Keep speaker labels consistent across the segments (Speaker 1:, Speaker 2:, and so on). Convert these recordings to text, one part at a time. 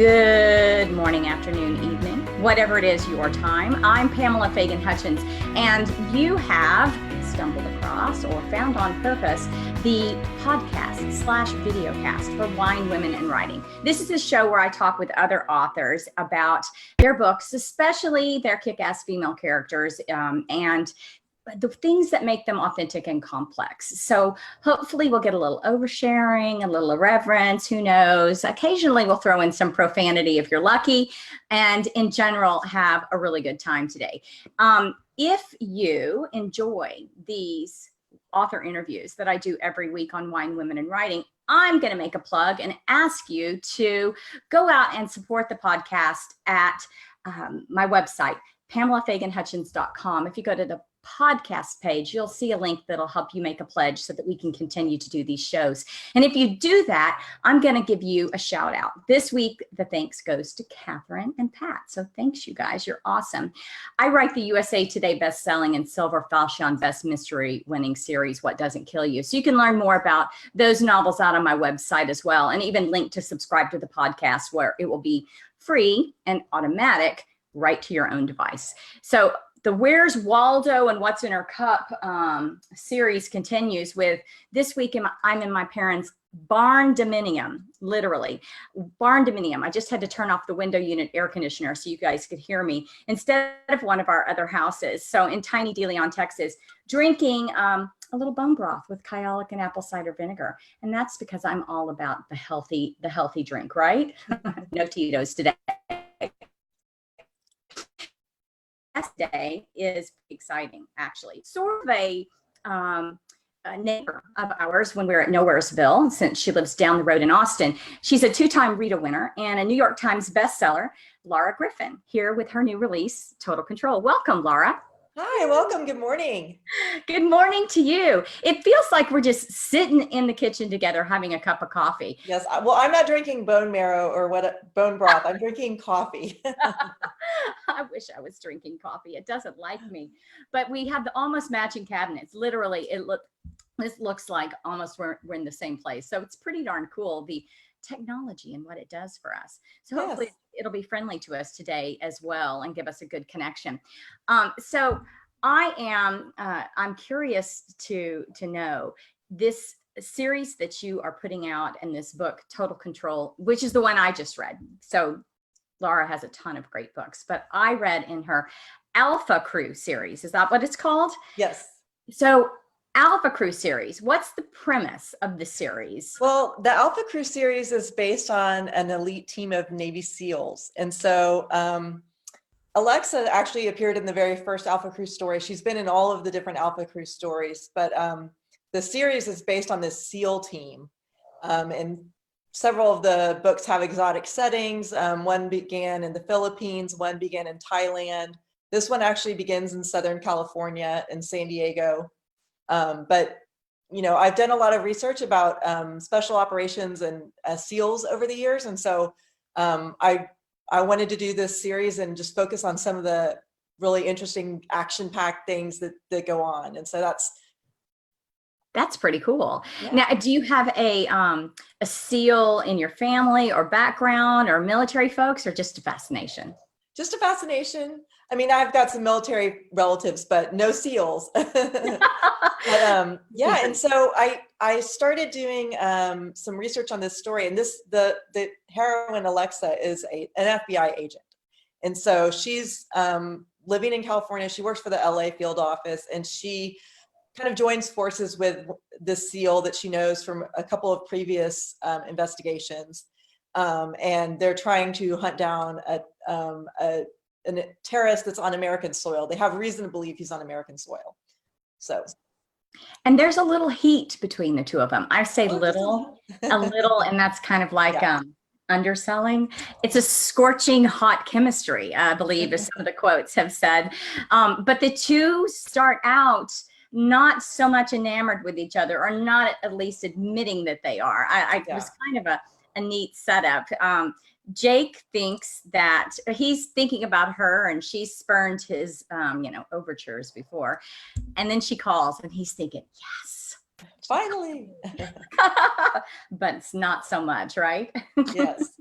Speaker 1: Good morning, afternoon, evening, whatever it is your time. I'm Pamela Fagan Hutchins, and you have stumbled across or found on purpose the podcast/videocast for Wine, Women, and Writing. This is a show where I talk with other authors about their books, especially their kick-ass female characters, and the things that make them authentic and complex. So hopefully we'll get a little oversharing, a little irreverence, who knows. Occasionally we'll throw in some profanity if you're lucky, and in general have a really good time today. If you enjoy these author interviews that I do every week on Wine, Women, and Writing, I'm going to make a plug and ask you to go out and support the podcast at my website, PamelaFaganHutchins.com. If you go to the podcast page, you'll see a link that'll help you make a pledge so that we can continue to do these shows. And if you do that, I'm going to give you a shout out. This week, the thanks goes to Catherine and Pat. So thanks, you guys. You're awesome. I write the USA Today best-selling and Silver Falchion Best Mystery winning series, What Doesn't Kill You. So you can learn more about those novels out on my website as well, and even link to subscribe to the podcast where it will be free and automatic right to your own device. So the Where's Waldo and What's in Her Cup series continues with this week. I'm in my parents' barn dominium, literally barn dominium. I just had to turn off the window unit air conditioner so you guys could hear me instead of one of our other houses. So in tiny De Leon, Texas, drinking a little bone broth with kyolic and apple cider vinegar. And that's because I'm all about the healthy drink, right? No Tito's today. Day is exciting, actually. Sort of a neighbor of ours when we were at Nowheresville, since she lives down the road in Austin. She's a two-time RITA winner and a New York Times bestseller, Laura Griffin, here with her new release, Total Control. Welcome, Laura.
Speaker 2: Hi, welcome. Good morning.
Speaker 1: Good morning to you. It feels like we're just sitting in the kitchen together having a cup of coffee.
Speaker 2: Yes. Well, I'm not drinking bone marrow or bone broth. I'm drinking coffee.
Speaker 1: I wish I was drinking coffee. It doesn't like me. But we have the almost matching cabinets. Literally, this looks like almost we're in the same place. So it's pretty darn cool, the technology and what it does for us. So hopefully it'll be friendly to us today as well and give us a good connection. So I'm curious to know this series that you are putting out in this book, Total Control, which is the one I just read. So Laura has a ton of great books, but I read in her Cru Series. Is that what it's called?
Speaker 2: Yes.
Speaker 1: So Cru Series, what's the premise of the series?
Speaker 2: Well, the Cru Series is based on an elite team of Navy SEALs. And so Alexa actually appeared in the very first Cru story. She's been in all of the different Cru stories, but the series is based on this SEAL team. And several of the books have exotic settings. One began in the Philippines, one began in Thailand. This one actually begins in Southern California in San Diego. But, you know, I've done a lot of research about special operations and SEALs over the years. And so I wanted to do this series and just focus on some of the really interesting action-packed things that go on. And so that's
Speaker 1: pretty cool.
Speaker 2: Yeah.
Speaker 1: Now, do you have a SEAL in your family or background or military folks, or just a fascination?
Speaker 2: Just a fascination. I mean, I've got some military relatives, but no SEAls. But, yeah, and so I started doing some research on this story, and the heroine Alexa is an FBI agent, and so she's living in California. She works for the LA field office, and she kind of joins forces with the SEAL that she knows from a couple of previous investigations, and they're trying to hunt down a terrorist that's on American soil. They have reason to believe he's on American soil. So,
Speaker 1: and there's a little heat between the two of them. I say a little, and that's kind of like underselling. It's a scorching hot chemistry, I believe, as some of the quotes have said. But the two start out not so much enamored with each other, or not at least admitting that they are. It was kind of a neat setup. Jake thinks that he's thinking about her, and she spurned his, overtures before. And then she calls, and he's thinking, yes,
Speaker 2: finally.
Speaker 1: But it's not so much, right?
Speaker 2: Yes.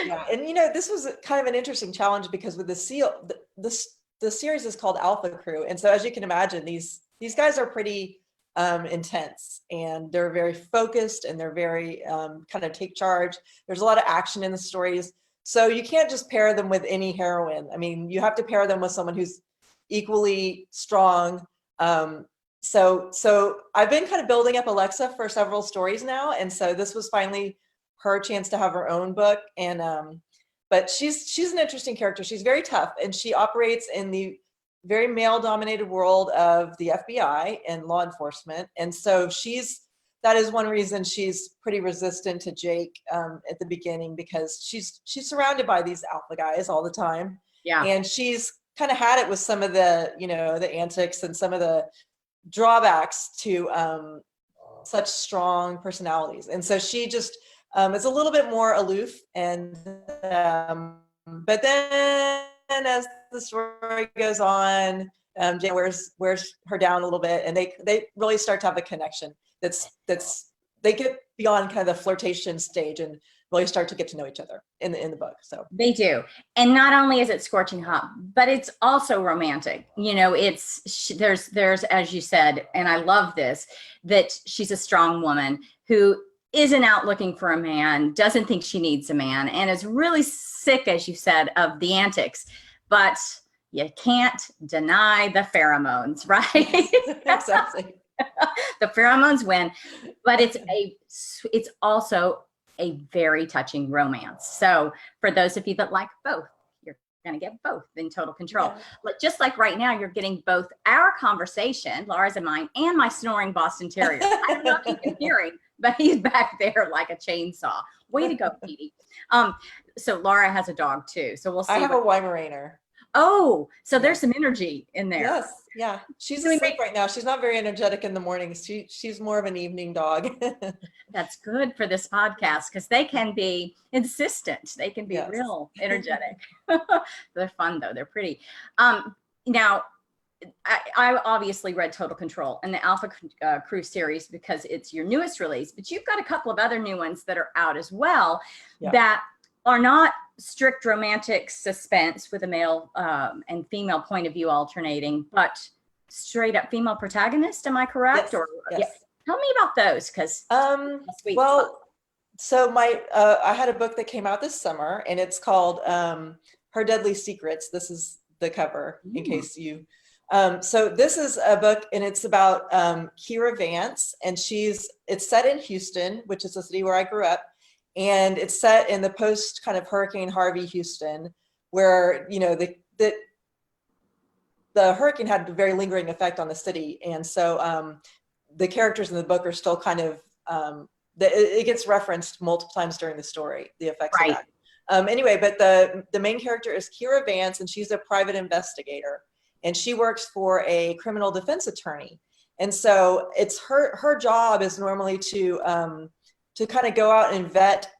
Speaker 2: Yeah, and you know, this was kind of an interesting challenge because with the seal, the series is called Alpha Crew, and so as you can imagine, these guys are pretty intense, and they're very focused, and they're very kind of take charge. There's a lot of action in the stories, so you can't just pair them with any heroine. I mean, you have to pair them with someone who's equally strong. So I've been kind of building up Alexa for several stories now, and so this was finally her chance to have her own book. And but she's an interesting character. She's very tough, and she operates in the very male-dominated world of the FBI and law enforcement. And so that is one reason she's pretty resistant to Jake at the beginning, because she's surrounded by these alpha guys all the time.
Speaker 1: Yeah.
Speaker 2: And she's kind of had it with some of the, you know, the antics and some of the drawbacks to such strong personalities. And so she just is a little bit more aloof. And but then as the story goes on, Jane wears her down a little bit, and they really start to have a connection. That's they get beyond kind of the flirtation stage and really start to get to know each other in the book. So
Speaker 1: they do. And not only is it scorching hot, but it's also romantic. You know, there's, as you said, and I love this, that she's a strong woman who isn't out looking for a man, doesn't think she needs a man, and is really sick, as you said, of the antics. But you can't deny the pheromones, right?
Speaker 2: Exactly.
Speaker 1: The pheromones win, but it's also a very touching romance. So for those of you that like both, you're going to get both in Total Control.
Speaker 2: Yeah.
Speaker 1: But just like right now, you're getting both our conversation, Laura's and mine, and my snoring Boston Terrier. I don't know if you can hear him, but he's back there like a chainsaw. Way to go, Petey. So Laura has a dog too. So we'll see.
Speaker 2: I have a Weimaraner.
Speaker 1: Oh, so there's some energy in there.
Speaker 2: Yes, yeah. She's asleep right now. She's not very energetic in the mornings. She's more of an evening dog.
Speaker 1: That's good for this podcast, because they can be insistent. They can be
Speaker 2: Yes.
Speaker 1: real energetic. They're fun though. They're pretty. Now, I obviously read Total Control and the Alpha Cru series because it's your newest release, but you've got a couple of other new ones that are out as well that are not strict romantic suspense with a male and female point of view alternating, but straight up female protagonist. Am I correct?
Speaker 2: Yes.
Speaker 1: Or
Speaker 2: Yes.
Speaker 1: Tell me about those, because
Speaker 2: well, so I had a book that came out this summer, and it's called Her Deadly Secrets. This is the cover, in case you. So this is a book, and it's about Kira Vance, and it's set in Houston, which is the city where I grew up. And it's set in the post kind of Hurricane Harvey Houston, where, you know, the hurricane had a very lingering effect on the city. And so the characters in the book are still kind of, it gets referenced multiple times during the story, the effects of that. Anyway, but the main character is Kira Vance, and she's a private investigator, and she works for a criminal defense attorney. And so it's her job is normally to kind of go out and vet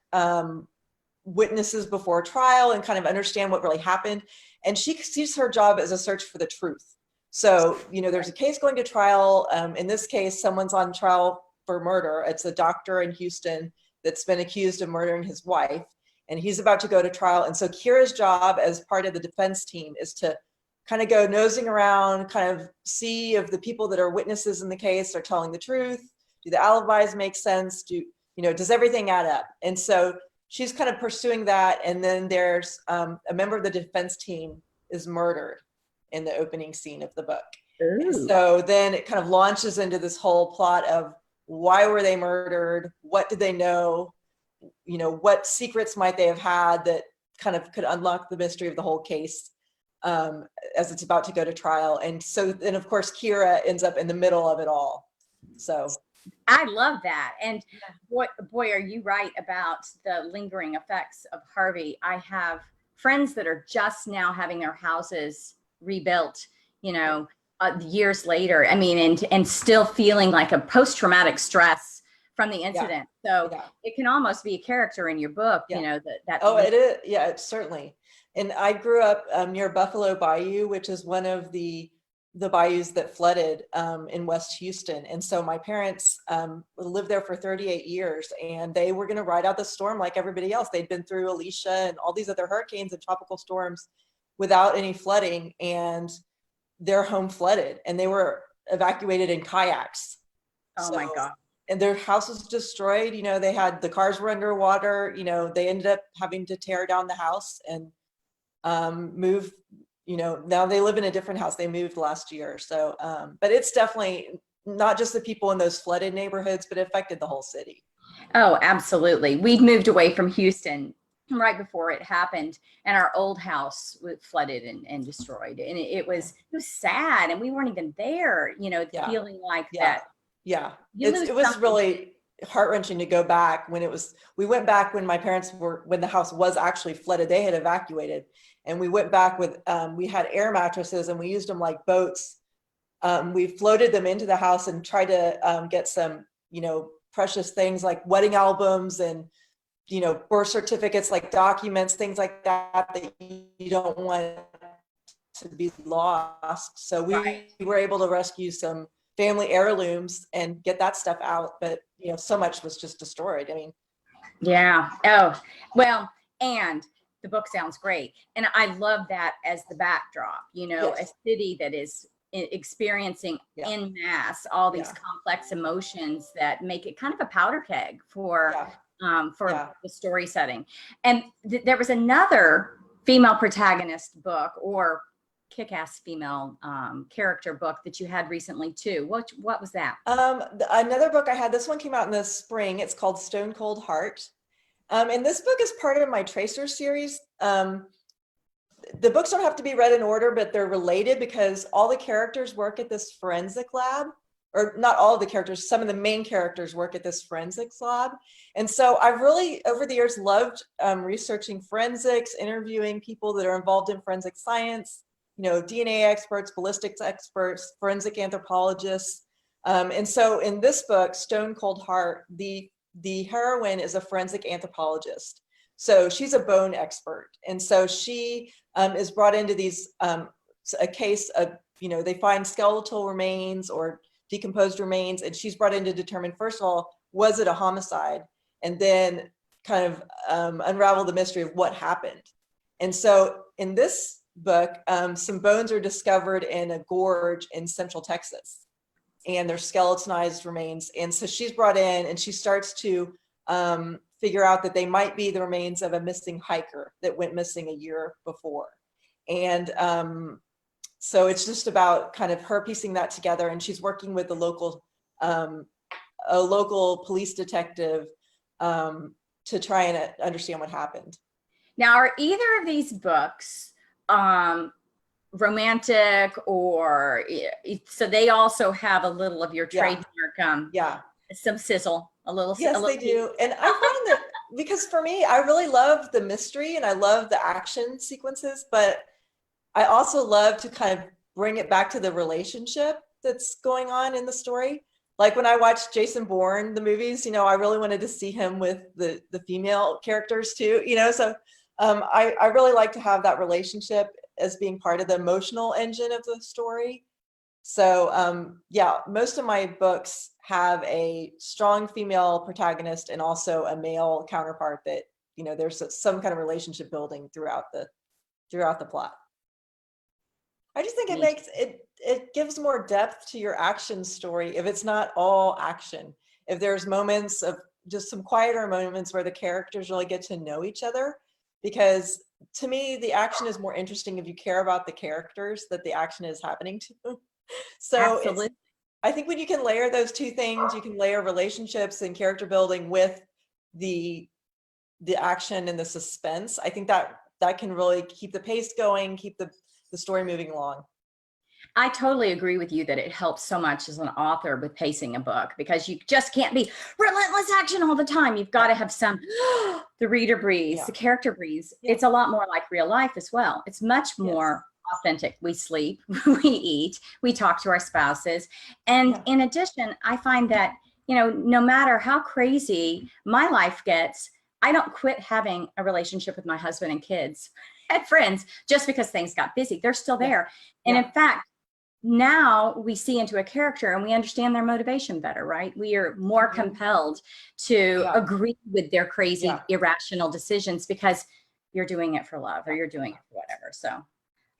Speaker 2: witnesses before trial and kind of understand what really happened. And she sees her job as a search for the truth. So, you know, there's a case going to trial. In this case, someone's on trial for murder. It's a doctor in Houston that's been accused of murdering his wife, and he's about to go to trial. And so Kira's job as part of the defense team is to kind of go nosing around, kind of see if the people that are witnesses in the case are telling the truth. Do the alibis make sense? Does everything add up? And so she's kind of pursuing that. And then there's a member of the defense team is murdered in the opening scene of the book. And so then it kind of launches into this whole plot of why were they murdered? What did they know? You know, what secrets might they have had that kind of could unlock the mystery of the whole case as it's about to go to trial. And so then, of course, Kira ends up in the middle of it all. So
Speaker 1: I love that. And boy, are you right about the lingering effects of Harvey. I have friends that are just now having their houses rebuilt, years later. I mean, and still feeling like a post-traumatic stress from the incident. So it can almost be a character in your book, that.
Speaker 2: Oh, it is. Yeah, it's certainly. And I grew up near Buffalo Bayou, which is one of the the bayous that flooded in West Houston. And so my parents lived there for 38 years, and they were going to ride out the storm like everybody else. They'd been through Alicia and all these other hurricanes and tropical storms without any flooding, and their home flooded, and they were evacuated in kayaks.
Speaker 1: Oh my God.
Speaker 2: And their house was destroyed. You know, the cars were underwater. You know, they ended up having to tear down the house and move. You know, now they live in a different house. They moved last year. So, but it's definitely not just the people in those flooded neighborhoods, but it affected the whole city.
Speaker 1: Oh, absolutely. We moved away from Houston right before it happened, and our old house was flooded and destroyed. And it was sad, and we weren't even there, you know, feeling like that.
Speaker 2: Yeah. It was really heart-wrenching to go back we went back when my parents when the house was actually flooded. They had evacuated, and we went back with, we had air mattresses, and we used them like boats. We floated them into the house and tried to get some, you know, precious things like wedding albums and, you know, birth certificates, like documents, things like that you don't want to be lost. So we were able to rescue some family heirlooms and get that stuff out. But, you know, so much was just destroyed. I mean,
Speaker 1: yeah. Oh, well, and the book sounds great. And I love that as the backdrop, you know, a city that is experiencing en masse all these complex emotions that make it kind of a powder keg for the story setting. And there was another female protagonist book, or kick-ass female character book, that you had recently too. What was that?
Speaker 2: Another book I had, this one came out in the spring. It's called Stone Cold Heart. And this book is part of my Tracer series. The books don't have to be read in order, but they're related because all the characters work at this forensic lab, or not all of the characters, some of the main characters work at this forensics lab. And so I've really, over the years, loved researching forensics, interviewing people that are involved in forensic science, you know, DNA experts, ballistics experts, forensic anthropologists. And so in this book, Stone Cold Heart, the heroine is a forensic anthropologist. So she's a bone expert. And so she is brought into these, a case of, you know, they find skeletal remains or decomposed remains, and she's brought in to determine, first of all, was it a homicide? And then kind of unravel the mystery of what happened. And so in this book, some bones are discovered in a gorge in Central Texas, and they're skeletonized remains. And so she's brought in, and she starts to figure out that they might be the remains of a missing hiker that went missing a year before. And so it's just about kind of her piecing that together, and she's working with a local police detective to try and understand what happened.
Speaker 1: Now, are either of these books romantic, or so they also have a little of your trademark, some sizzle, a little?
Speaker 2: Yes, they do. And I find that because for me, I really love the mystery and I love the action sequences, but I also love to kind of bring it back to the relationship that's going on in the story. Like when I watched Jason Bourne, the movies, you know, I really wanted to see him with the female characters too, you know, so I really like to have that relationship as being part of the emotional engine of the story. So yeah, most of my books have a strong female protagonist and also a male counterpart that, you know, there's some kind of relationship building throughout the plot. I just think it makes it gives more depth to your action story if it's not all action. If there's moments of just some quieter moments where the characters really get to know each other, because to me, the action is more interesting if you care about the characters that the action is happening to. So I think when you can layer those two things, you can layer relationships and character building with the action and the suspense. I think that can really keep the pace going, keep the story moving along.
Speaker 1: I totally agree with you that it helps so much as an author with pacing a book, because you just can't be relentless action all the time. You've got to have some, the reader breathes, the character breathes. It's a lot more like real life as well. It's much more authentic. We sleep, we eat, we talk to our spouses. And in addition, I find that, you know, no matter how crazy my life gets, I don't quit having a relationship with my husband and kids and friends just because things got busy. They're still there. And in fact, now we see into a character and we understand their motivation better, right? We are more compelled to agree with their crazy, irrational decisions because you're doing it for love or you're doing it for whatever. So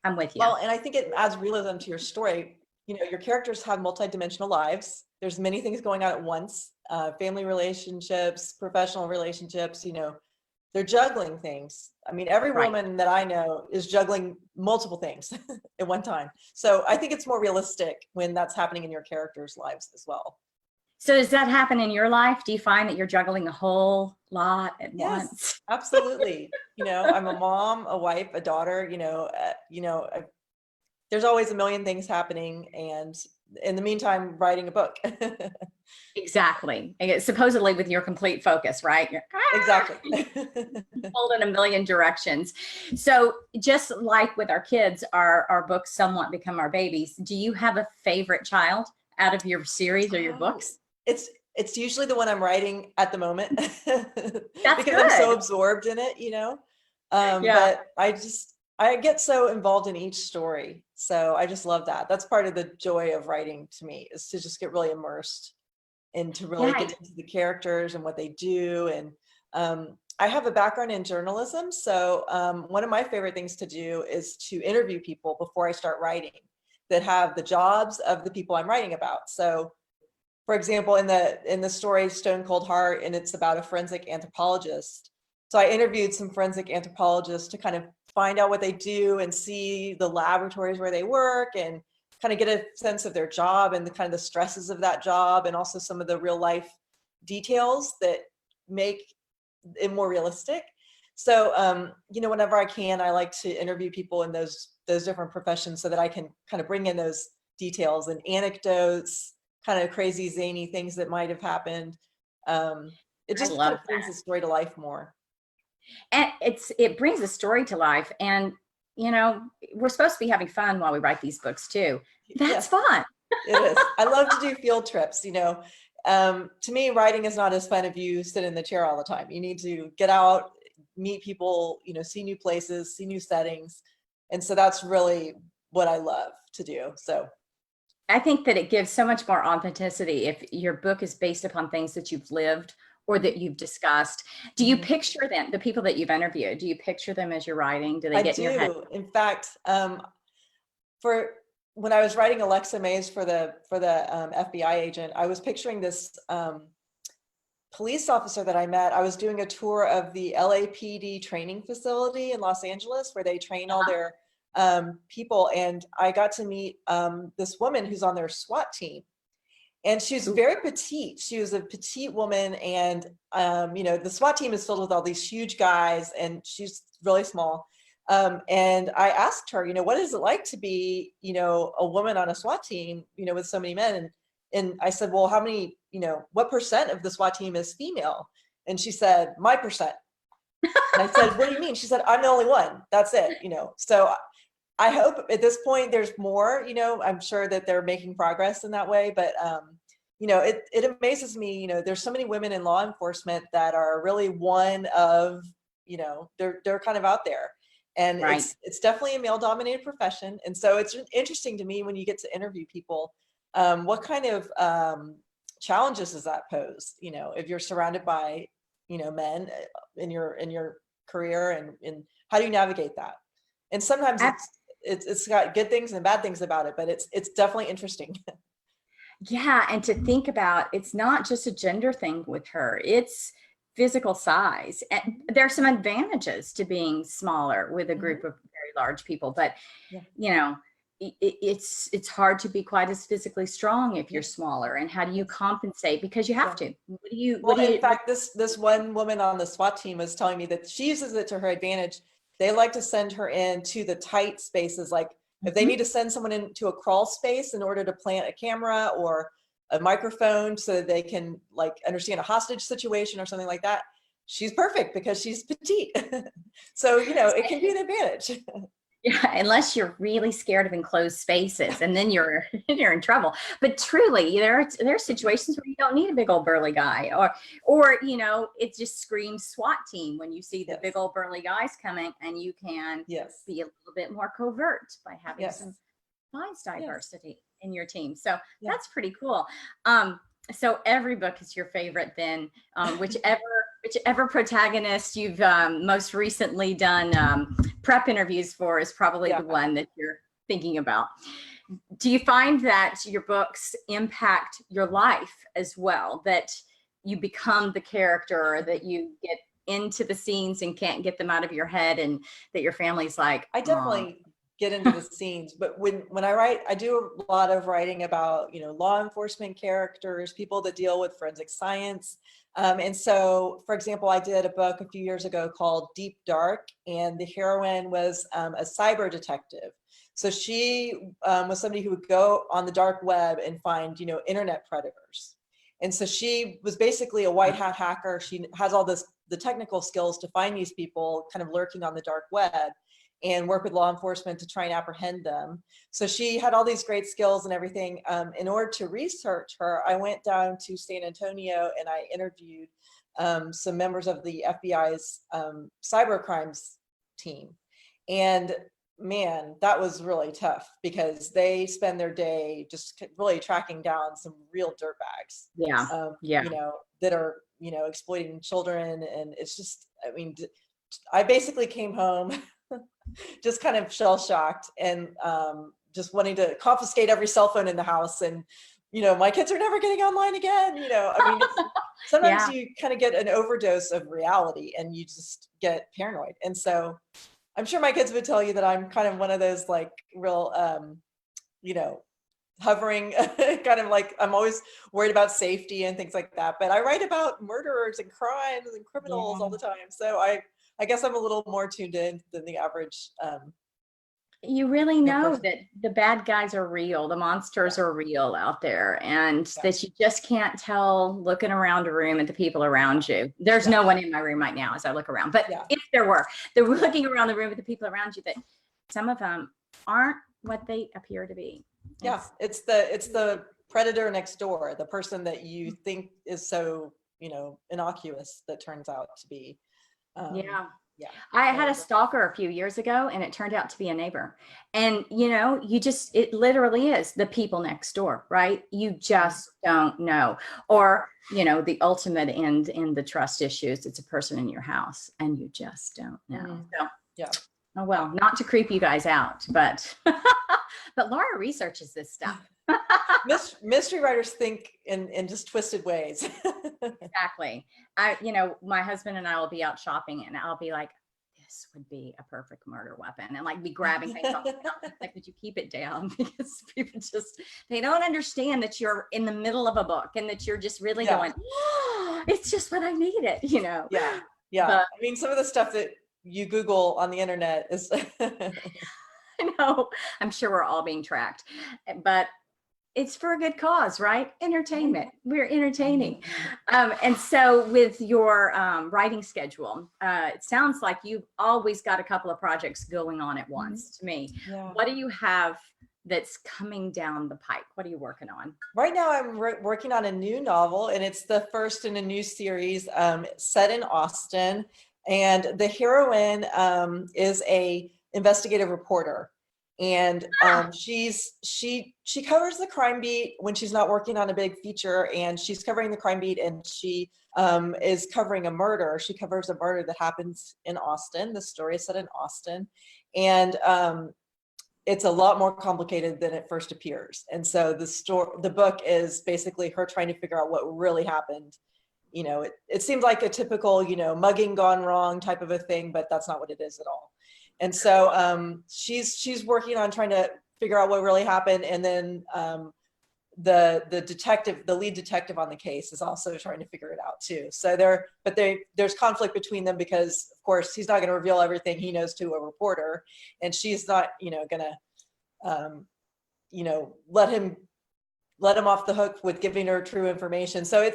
Speaker 1: I'm with you.
Speaker 2: Well, and I think it adds realism to your story. You know, your characters have multidimensional lives. There's many things going on at once, family relationships, professional relationships, you know, they're juggling things. I mean, every woman that I know is juggling multiple things at one time. So I think it's more realistic when that's happening in your characters' lives as well.
Speaker 1: So does that happen in your life? Do you find that you're juggling a whole lot at once?
Speaker 2: Absolutely. You know, I'm a mom, a wife, a daughter, there's always a million things happening. And in the meantime, writing a book.
Speaker 1: Exactly. And supposedly with your complete focus, right?
Speaker 2: Exactly.
Speaker 1: Pulled in a million directions. So just like with our kids, our books somewhat become our babies. Do you have a favorite child out of your series or your books?
Speaker 2: It's usually the one I'm writing at the moment.
Speaker 1: That's
Speaker 2: because
Speaker 1: good.
Speaker 2: I'm so absorbed in it, but I get so involved in each story. So I just love that. That's part of the joy of writing to me, is to just get really immersed and to really get into the characters and what they do. And I have a background in journalism. So one of my favorite things to do is to interview people before I start writing that have the jobs of the people I'm writing about. So for example, in the story Stone Cold Heart, and it's about a forensic anthropologist. So I interviewed some forensic anthropologists to kind of find out what they do and see the laboratories where they work and kind of get a sense of their job and the kind of the stresses of that job, and also some of the real life details that make it more realistic. So, whenever I can, I like to interview people in those different professions so that I can kind of bring in those details and anecdotes, kind of crazy, zany things that might have happened. It just kind of brings the story to life more.
Speaker 1: And it brings the story to life. And, we're supposed to be having fun while we write these books too. That's fun.
Speaker 2: It is. I love to do field trips, to me, writing is not as fun if you sit in the chair all the time. You need to get out, meet people, see new places, see new settings. And so that's really what I love to do. So
Speaker 1: I think that it gives so much more authenticity if your book is based upon things that you've lived or that you've discussed. Do you picture them, the people that you've interviewed, do you picture them as you're writing? Do they get in your head?
Speaker 2: In fact, for when I was writing Alexa Mays for the FBI agent, I was picturing this police officer that I met. I was doing a tour of the LAPD training facility in Los Angeles where they train all their people. And I got to meet this woman who's on their SWAT team. And she's very petite. She was a petite woman. And, the SWAT team is filled with all these huge guys, and she's really small. And I asked her, what is it like to be, a woman on a SWAT team, with so many men? And I said, well, how many, what percent of the SWAT team is female? And she said, my percent. And I said, what do you mean? She said, I'm the only one. That's it. So I hope at this point there's more, I'm sure that they're making progress in that way, but it amazes me, there's so many women in law enforcement that are really one of, they're kind of out there, and it's definitely a male dominated profession. And so it's interesting to me when you get to interview people, what kind of challenges does that pose? If you're surrounded by, men in your career, and how do you navigate that? And sometimes it's got good things and bad things about it, but it's definitely interesting.
Speaker 1: Yeah. And to think about, it's not just a gender thing with her, it's physical size. And there are some advantages to being smaller with a group of very large people, but it's hard to be quite as physically strong if you're smaller. And how do you compensate? Because you have to.
Speaker 2: In fact, this one woman on the SWAT team was telling me that she uses it to her advantage. They like to send her into the tight spaces. Like if they need to send someone into a crawl space in order to plant a camera or a microphone so that they can understand a hostage situation or something like that, she's perfect because she's petite. So, it can be an advantage.
Speaker 1: Yeah, unless you're really scared of enclosed spaces, and then you're in trouble. But truly, there are situations where you don't need a big old burly guy, or it just screams SWAT team when you see the big old burly guys coming, and you can be a little bit more covert by having some provides diversity in your team. So
Speaker 2: Yeah.
Speaker 1: that's pretty cool. So every book is your favorite then, whichever protagonist you've most recently done prep interviews for is probably the one that you're thinking about. Do you find that your books impact your life as well, that you become the character, that you get into the scenes and can't get them out of your head, and that your family's like,
Speaker 2: I definitely get into the scenes, but when I write, I do a lot of writing about, law enforcement characters, people that deal with forensic science. And so, for example, I did a book a few years ago called Deep Dark, and the heroine was a cyber detective. So she was somebody who would go on the dark web and find, internet predators. And so she was basically a white hat hacker. She has all the technical skills to find these people kind of lurking on the dark web and work with law enforcement to try and apprehend them. So she had all these great skills and everything. In order to research her, I went down to San Antonio and I interviewed some members of the FBI's cyber crimes team. And man, that was really tough because they spend their day just really tracking down some real dirtbags. That are, exploiting children. And it's just, I basically came home just kind of shell shocked and just wanting to confiscate every cell phone in the house. And, my kids are never getting online again. Sometimes you kind of get an overdose of reality and you just get paranoid. And so I'm sure my kids would tell you that I'm kind of one of those like real, hovering kind of like, I'm always worried about safety and things like that. But I write about murderers and crimes and criminals all the time. So I guess I'm a little more tuned in than the average.
Speaker 1: You really know that the bad guys are real, the monsters are real out there, and that you just can't tell looking around a room at the people around you. There's no one in my room right now as I look around, but if there were, they're looking around the room at the people around you, that some of them aren't what they appear to be.
Speaker 2: It's the predator next door, the person that you think is so, innocuous that turns out to be. I had a stalker a few years ago and it turned out to be a neighbor. And, it literally is the people next door, right? You just don't know. Or, the ultimate end in the trust issues, it's a person in your house and you just don't know. So, oh, well, not to creep you guys out, but, but Laura researches this stuff. Mystery writers think in just twisted ways. Exactly. My husband and I will be out shopping and I'll be like, this would be a perfect murder weapon, and like be grabbing things off the shelf. Like, would you keep it down? Because people they don't understand that you're in the middle of a book and that you're just really going, oh, it's just what I needed, But, some of the stuff that you Google on the internet is I know, I'm sure we're all being tracked, but it's for a good cause, right? Entertainment. We're entertaining. And so with your writing schedule, it sounds like you've always got a couple of projects going on at once to me. What do you have that's coming down the pike? What are you working on? Right now, I'm working on a new novel, and it's the first in a new series set in Austin. And the heroine is a investigative reporter. And she covers the crime beat when she's not working on a big feature, and she's covering the crime beat, and she is covering a murder. She covers a murder that happens in Austin. The story is set in Austin, and it's a lot more complicated than it first appears. And so the book is basically her trying to figure out what really happened. It seems like a typical, mugging gone wrong type of a thing, but that's not what it is at all. And so she's working on trying to figure out what really happened. And then the lead detective on the case is also trying to figure it out too. So there's conflict between them because of course he's not going to reveal everything he knows to a reporter, and she's not, gonna let him off the hook with giving her true information. So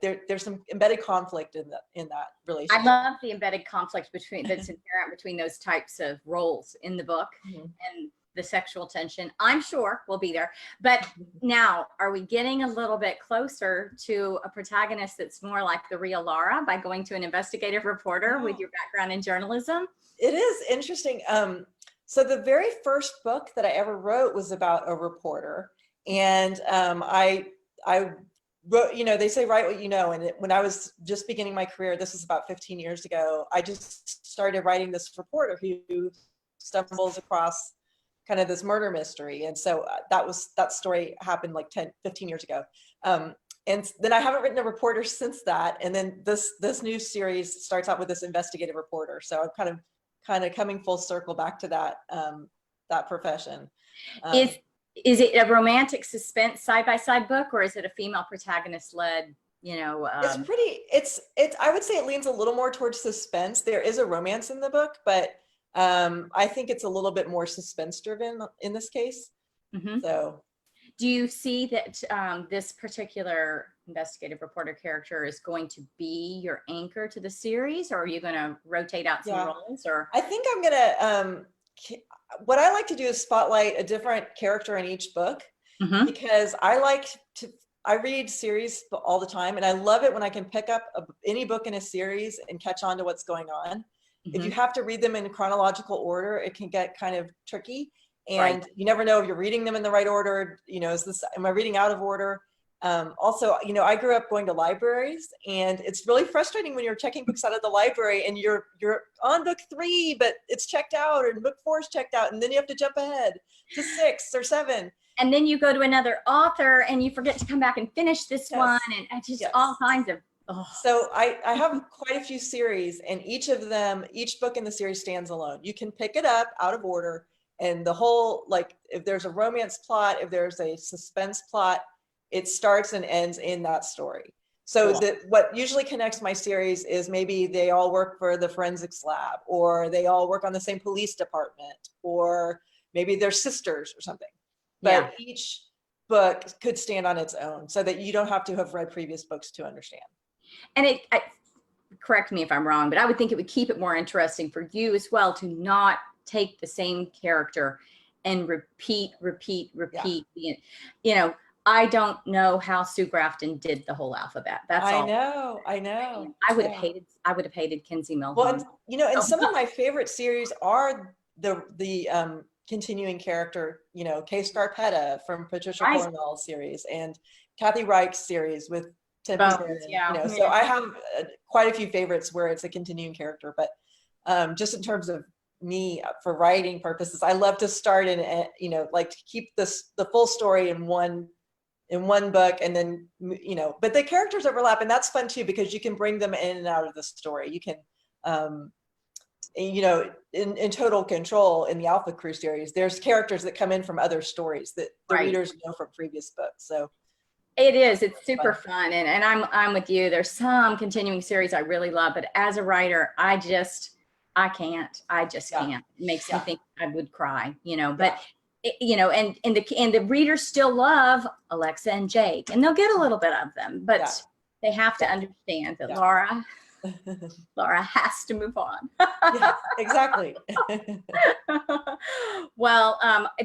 Speaker 2: there's some embedded conflict in that relationship. I love the embedded conflict that's inherent between those types of roles in the book, and the sexual tension, I'm sure, will be there. But now, are we getting a little bit closer to a protagonist that's more like the real Laura by going to an investigative reporter with your background in journalism? It is interesting. So the very first book that I ever wrote was about a reporter, and I wrote, they say write what you know, and when I was just beginning my career, this was about 15 years ago, I just started writing this reporter who stumbles across kind of this murder mystery, and so that story happened like 15 years ago. And then I haven't written a reporter since that, and then this new series starts out with this investigative reporter. So I'm kind of coming full circle back to that profession.
Speaker 1: Is it a romantic suspense side-by-side book, or is it a female protagonist led,
Speaker 2: it's I would say it leans a little more towards suspense. There is a romance in the book, but I think it's a little bit more suspense driven in this case.
Speaker 1: Mm-hmm.
Speaker 2: So
Speaker 1: do you see that this particular investigative reporter character is going to be your anchor to the series, or are you going to rotate out some roles? Or
Speaker 2: I think I'm going to, what I like to do is spotlight a different character in each book, because I read series all the time, and I love it when I can pick up any book in a series and catch on to what's going on. If you have to read them in chronological order, it can get kind of tricky. And you never know if you're reading them in the right order. Am I reading out of order? Also, I grew up going to libraries, and it's really frustrating when you're checking books out of the library and you're on book 3, but it's checked out, or book 4 is checked out, and then you have to jump ahead to 6 or 7.
Speaker 1: And then you go to another author and you forget to come back and finish this one, and just all kinds of.
Speaker 2: So I have quite a few series, and each book in the series stands alone. You can pick it up out of order. And the whole, if there's a romance plot, if there's a suspense plot, it starts and ends in that story. So what usually connects my series is maybe they all work for the forensics lab, or they all work on the same police department, or maybe they're sisters or something. But each book could stand on its own, so that you don't have to have read previous books to understand.
Speaker 1: And correct me if I'm wrong, but I would think it would keep it more interesting for you as well to not take the same character and repeat. I don't know how Sue Grafton did the whole alphabet. That's all.
Speaker 2: I know.
Speaker 1: I would have hated Kinsey Milhon.
Speaker 2: Well, and some of my favorite series are the continuing character, Kay Scarpetta from Patricia Cornwell's series, and Kathy Reich's series with Tim Burton. So I have quite a few favorites where it's a continuing character, but just in terms of me, for writing purposes, I love to start in, to keep the full story in one book, and then, but the characters overlap, and that's fun too, because you can bring them in and out of the story. You can, in Total Control, in the Alpha Cru series, there's characters that come in from other stories that the readers know from previous books. So
Speaker 1: it's super fun. And I'm with you. There's some continuing series I really love, but as a writer, I just can't. It makes me think I would cry, but and the readers still love Alexa and Jake, and they'll get a little bit of them, but they have to understand that Laura has to move on.
Speaker 2: Exactly.
Speaker 1: Well,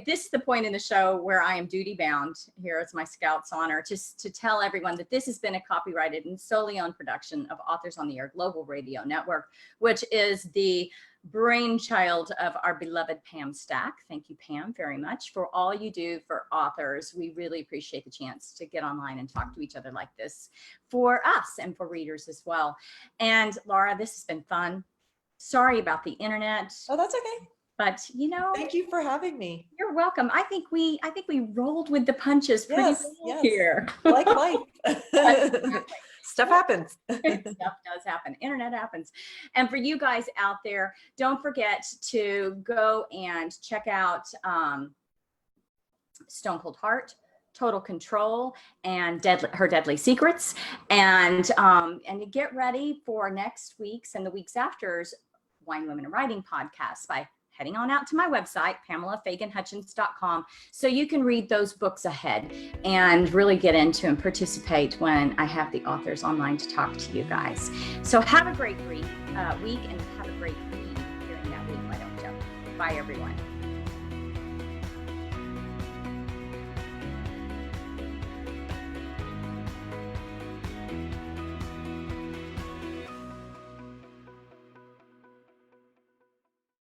Speaker 1: this is the point in the show where I am duty bound. Here is my Scout's honor to tell everyone that this has been a copyrighted and solely owned production of Authors on the Air Global Radio Network, which is the brainchild of our beloved Pam Stack. Thank you, Pam, very much for all you do for authors. We really appreciate the chance to get online and talk to each other like this for us and for readers as well. And Laura, this has been fun. Sorry about the internet.
Speaker 2: Oh, that's okay.
Speaker 1: But
Speaker 2: thank you for having me.
Speaker 1: You're welcome. I think we rolled with the punches pretty well here.
Speaker 2: Like life. Stuff happens.
Speaker 1: Stuff does happen. Internet happens. And for you guys out there, don't forget to go and check out Stone Cold Heart, Total Control, and Her Deadly Secrets. And get ready for next week's and the weeks after's Wine, Women, and Writing podcast by heading on out to my website, PamelaFaganHutchins.com, so you can read those books ahead and really get into and participate when I have the authors online to talk to you guys. So have a great week and have a great read during that week. Why don't you? Bye, everyone.